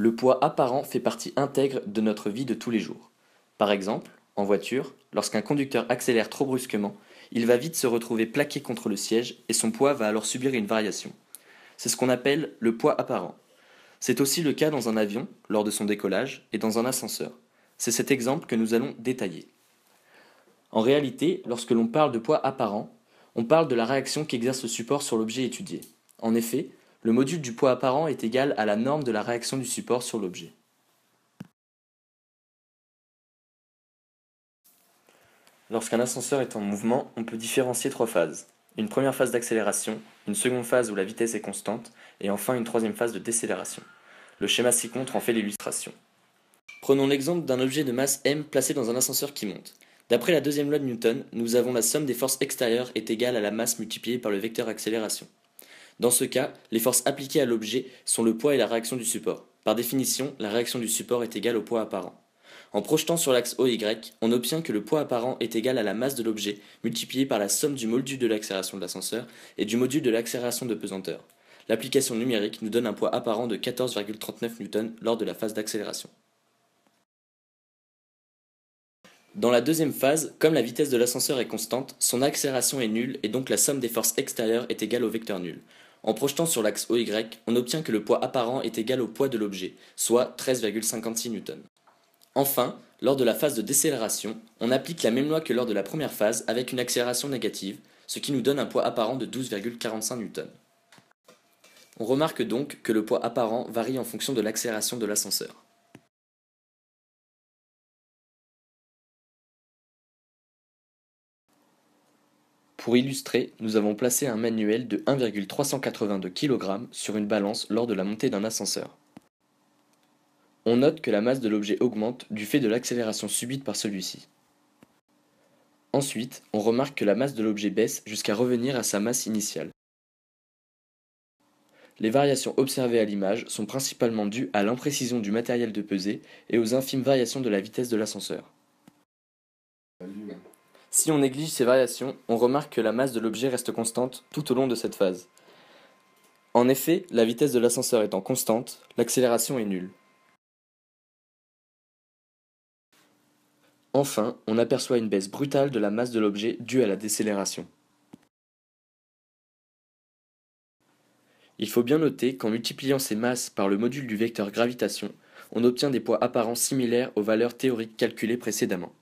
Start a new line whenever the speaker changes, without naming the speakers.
Le poids apparent fait partie intègre de notre vie de tous les jours. Par exemple, en voiture, lorsqu'un conducteur accélère trop brusquement, il va vite se retrouver plaqué contre le siège et son poids va alors subir une variation. C'est ce qu'on appelle le poids apparent. C'est aussi le cas dans un avion, lors de son décollage, et dans un ascenseur. C'est cet exemple que nous allons détailler. En réalité, lorsque l'on parle de poids apparent, on parle de la réaction qu'exerce le support sur l'objet étudié. En effet, le module du poids apparent est égal à la norme de la réaction du support sur l'objet. Lorsqu'un ascenseur est en mouvement, on peut différencier trois phases. Une première phase d'accélération, une seconde phase où la vitesse est constante, et enfin une troisième phase de décélération. Le schéma ci-contre en fait l'illustration. Prenons l'exemple d'un objet de masse m placé dans un ascenseur qui monte. D'après la deuxième loi de Newton, nous avons la somme des forces extérieures est égale à la masse multipliée par le vecteur accélération. Dans ce cas, les forces appliquées à l'objet sont le poids et la réaction du support. Par définition, la réaction du support est égale au poids apparent. En projetant sur l'axe OY, on obtient que le poids apparent est égal à la masse de l'objet multiplié par la somme du module de l'accélération de l'ascenseur et du module de l'accélération de pesanteur. L'application numérique nous donne un poids apparent de 14,39 N lors de la phase d'accélération. Dans la deuxième phase, comme la vitesse de l'ascenseur est constante, son accélération est nulle et donc la somme des forces extérieures est égale au vecteur nul. En projetant sur l'axe OY, on obtient que le poids apparent est égal au poids de l'objet, soit 13,56 N. Enfin, lors de la phase de décélération, on applique la même loi que lors de la première phase avec une accélération négative, ce qui nous donne un poids apparent de 12,45 N. On remarque donc que le poids apparent varie en fonction de l'accélération de l'ascenseur. Pour illustrer, nous avons placé un manuel de 1,382 kg sur une balance lors de la montée d'un ascenseur. On note que la masse de l'objet augmente du fait de l'accélération subite par celui-ci. Ensuite, on remarque que la masse de l'objet baisse jusqu'à revenir à sa masse initiale. Les variations observées à l'image sont principalement dues à l'imprécision du matériel de pesée et aux infimes variations de la vitesse de l'ascenseur. Si on néglige ces variations, on remarque que la masse de l'objet reste constante tout au long de cette phase. En effet, la vitesse de l'ascenseur étant constante, l'accélération est nulle. Enfin, on aperçoit une baisse brutale de la masse de l'objet due à la décélération. Il faut bien noter qu'en multipliant ces masses par le module du vecteur gravitation, on obtient des poids apparents similaires aux valeurs théoriques calculées précédemment.